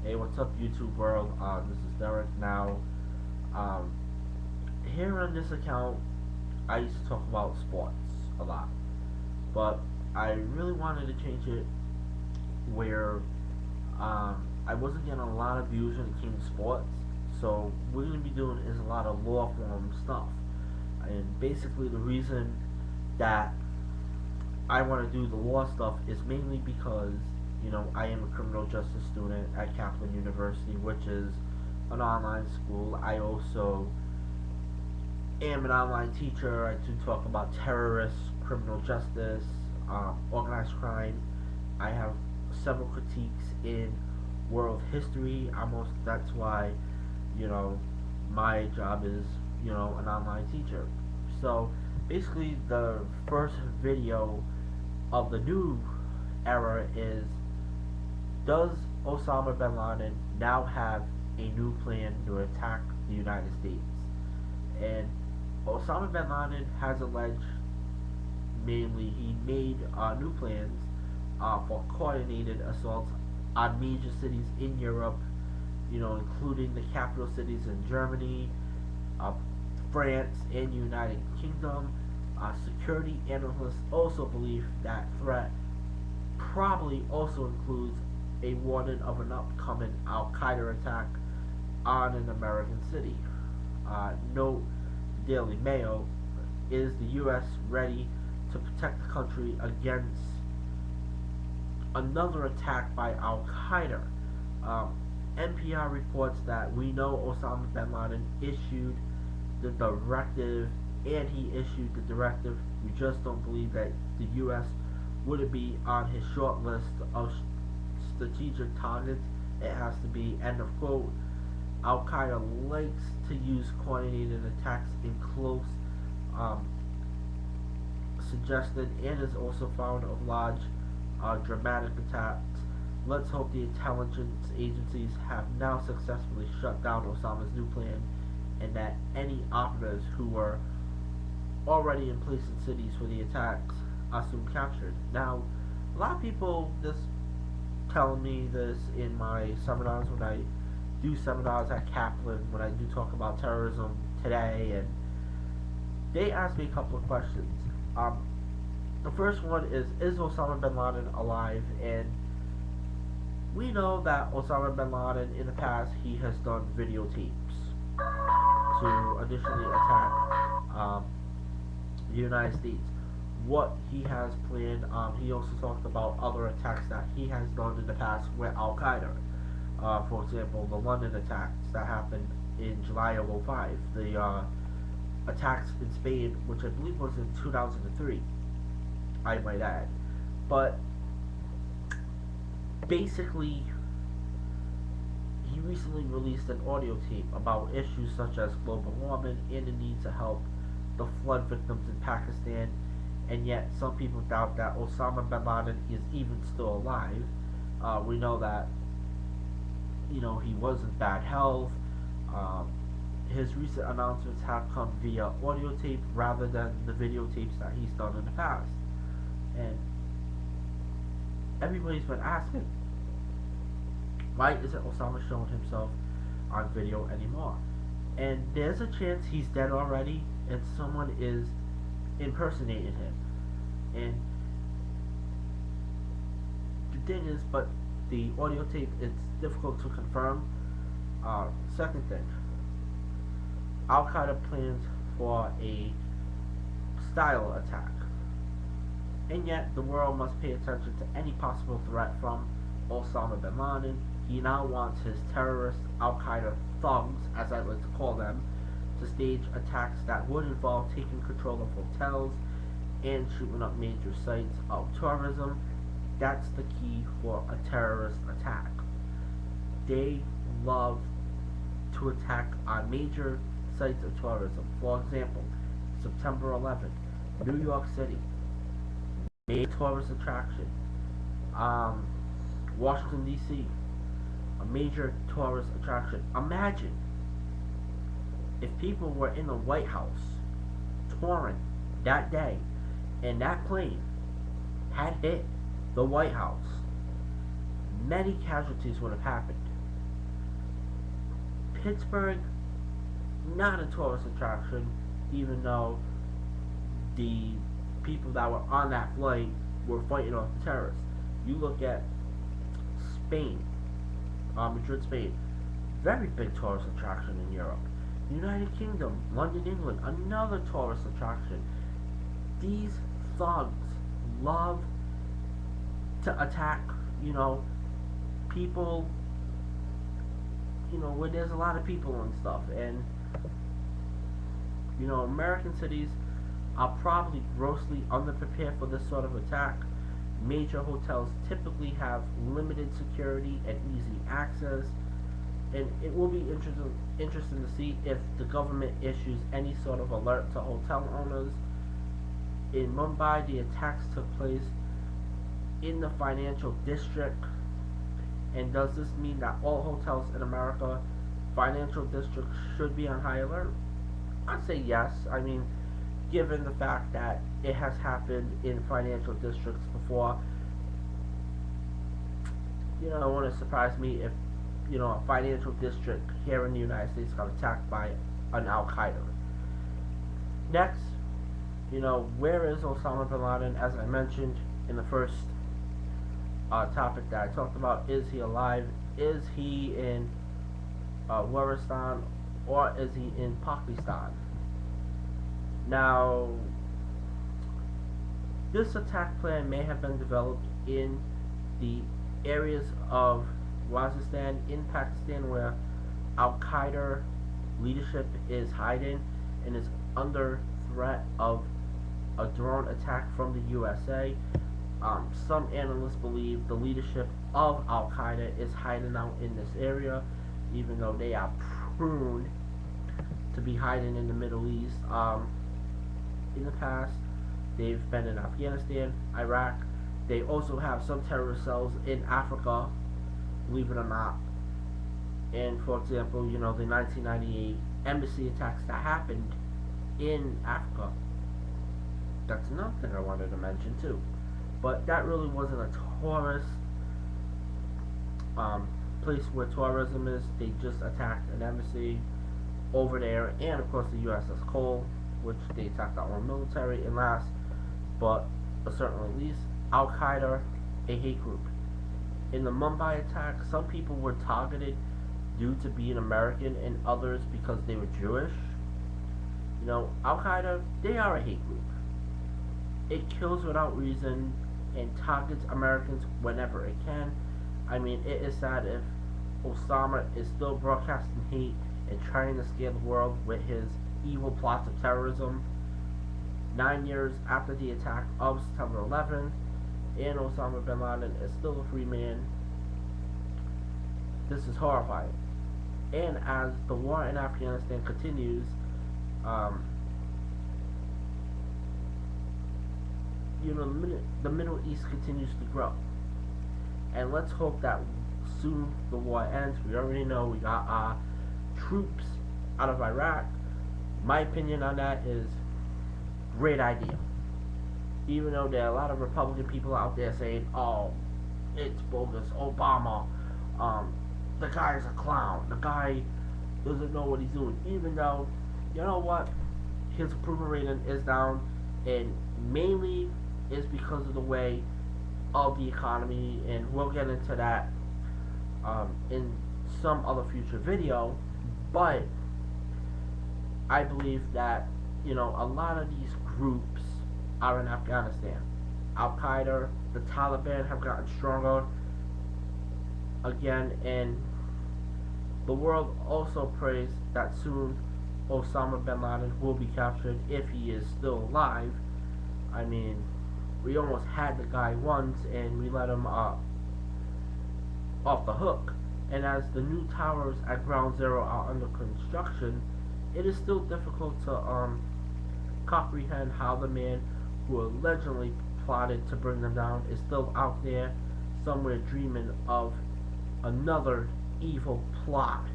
Hey, what's up, YouTube world? This is Derek. Now, um, here on this account, I used to talk about sports a lot, but I really wanted to change it where I wasn't getting a lot of views when it came to sports. So what we're gonna be doing is a lot of law form stuff, and basically the reason that I want to do the law stuff is mainly because I am a criminal justice student at Kaplan University, which is an online school. I also am an online teacher. I do talk about terrorists, criminal justice, organized crime. I have several critiques in world history. That's why you know my job is an online teacher. So basically, the first video of the new era is: does Osama bin Laden now have a new plan to attack the United States? And Osama bin Laden has alleged, mainly, he made new plans for coordinated assaults on major cities in Europe, including the capital cities in Germany, uh, France, and United Kingdom. Security analysts also believe that threat probably also includes a warning of an upcoming Al Qaeda attack on an American city. Note Daily Mail: is the U.S. ready to protect the country against another attack by Al Qaeda? NPR reports that we know Osama bin Laden issued the directive, and he issued the directive. We just don't believe that the U.S. would be on his short list of strategic targets. It has to be, end of quote. Al Qaeda likes to use coordinated attacks in close, um, suggested, and is also found of large, dramatic attacks. Let's hope the intelligence agencies have now successfully shut down Osama's new plan, and that any operatives who were already in place in cities for the attacks are soon captured. Now, a lot of people just telling me this in my seminars when I do seminars at Kaplan, when I do talk about terrorism today, and they ask me a couple of questions. The first one is Osama bin Laden alive? And we know that Osama bin Laden, in the past, he has done videotapes to initially attack the United States. What he has planned, he also talked about other attacks that he has done in the past with Al Qaeda. For example, the London attacks that happened in July of '05, the attacks in Spain, which I believe was in 2003, I might add. But basically, he recently released an audio tape about issues such as global warming and the need to help the flood victims in Pakistan, and yet some people doubt that Osama bin Laden is even still alive. We know that he was in bad health. Um, his recent announcements have come via audio tape rather than the videotapes that he's done in the past, and everybody's been asking, why isn't Osama showing himself on video anymore? And there's a chance he's dead already, and someone is impersonating him. And the thing is, but the audio tape, it's difficult to confirm. Second thing, Al Qaeda plans for a style attack, and yet the world must pay attention to any possible threat from Osama bin Laden. He now wants his terrorist Al Qaeda thugs, as I like to call them, to stage attacks that would involve taking control of hotels and shooting up major sites of tourism. That's the key for a terrorist attack. They love to attack on major sites of tourism. For example, September 11th, New York City, major tourist attraction. Washington, D.C., a major tourist attraction. Imagine if people were in the White House touring that day, and that plane had hit the White House. Many casualties would have happened. Pittsburgh, not a tourist attraction, even though the people that were on that flight were fighting off the terrorists. You look at Spain, Madrid, Spain, very big tourist attraction in Europe. United Kingdom, London, England, another tourist attraction. These thugs love to attack, people, where there's a lot of people and stuff. And, American cities are probably grossly underprepared for this sort of attack. Major hotels typically have limited security and easy access. And it will be interesting to see if the government issues any sort of alert to hotel owners. In Mumbai, the attacks took place in the financial district. And does this mean that all hotels in America, financial districts, should be on high alert? I'd say yes. I mean, given the fact that it has happened in financial districts before, it wouldn't surprise me if, a financial district here in the United States got attacked by an Al-Qaeda. Next, where is Osama Bin Laden? As I mentioned in the first topic that I talked about, is he alive? Is he in Waziristan, or is he in Pakistan? Now, this attack plan may have been developed in the areas of Waziristan in Pakistan, where Al-Qaeda leadership is hiding and is under threat of a drone attack from the USA. Some analysts believe the leadership of Al-Qaeda is hiding out in this area, even though they are prone to be hiding in the Middle East. In the past, they've been in Afghanistan, Iraq. They also have some terrorist cells in Africa, believe it or not. And for example, the 1998 embassy attacks that happened in Africa. That's another thing I wanted to mention too. But that really wasn't a tourist place where tourism is. They just attacked an embassy over there, and of course the USS Cole, which they attacked our own military. And last but certainly least, Al-Qaeda, a hate group. In the Mumbai attack, some people were targeted due to being American, and others because they were Jewish. Al-Qaeda, they are a hate group. It kills without reason and targets Americans whenever it can. I mean, it is sad if Osama is still broadcasting hate and trying to scare the world with his evil plots of terrorism. 9 years after the attack of September 11th, and Osama Bin Laden is still a free man. This is horrifying. And as the war in Afghanistan continues, the Middle East continues to grow. And let's hope that soon the war ends. We already know we got troops out of Iraq. My opinion on that is great idea. Even though there are a lot of Republican people out there saying, oh, it's bogus, Obama, the guy is a clown, the guy doesn't know what he's doing. Even though, you know what, his approval rating is down, and mainly is because of the way of the economy, and we'll get into that in some other future video. But I believe that, a lot of these groups are in Afghanistan. Al-Qaeda, the Taliban have gotten stronger again, and the world also prays that soon Osama Bin Laden will be captured if he is still alive. I mean, we almost had the guy once and we let him off the hook. And as the new towers at Ground Zero are under construction, it is still difficult to comprehend how the man who allegedly plotted to bring them down is still out there somewhere dreaming of another evil plot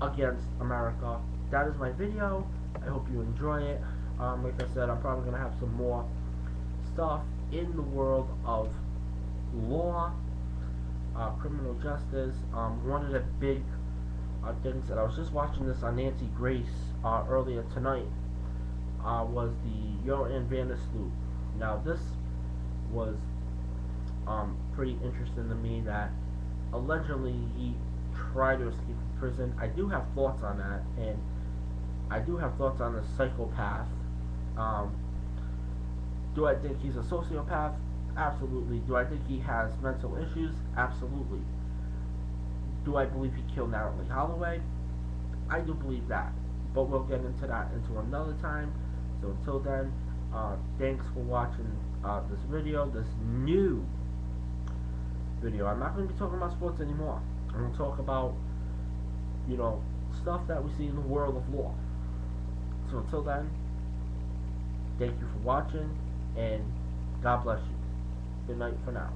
against America. That is my video. I hope you enjoy it. Like I said, I'm probably going to have some more stuff in the world of law, criminal justice. One of the big things, and I was just watching this on Nancy Grace earlier tonight. Was the Joran van der Sloot. Now this was pretty interesting to me that allegedly he tried to escape from prison. I do have thoughts on that, and I do have thoughts on the psychopath. Um, do I think he's a sociopath? Absolutely. Do I think he has mental issues? Absolutely. Do I believe he killed Natalie Holloway? I do believe that. But we'll get into that into another time. So until then, thanks for watching this video, this new video. I'm not going to be talking about sports anymore. I'm going to talk about, stuff that we see in the world of law. So until then, thank you for watching, and God bless you. Good night for now.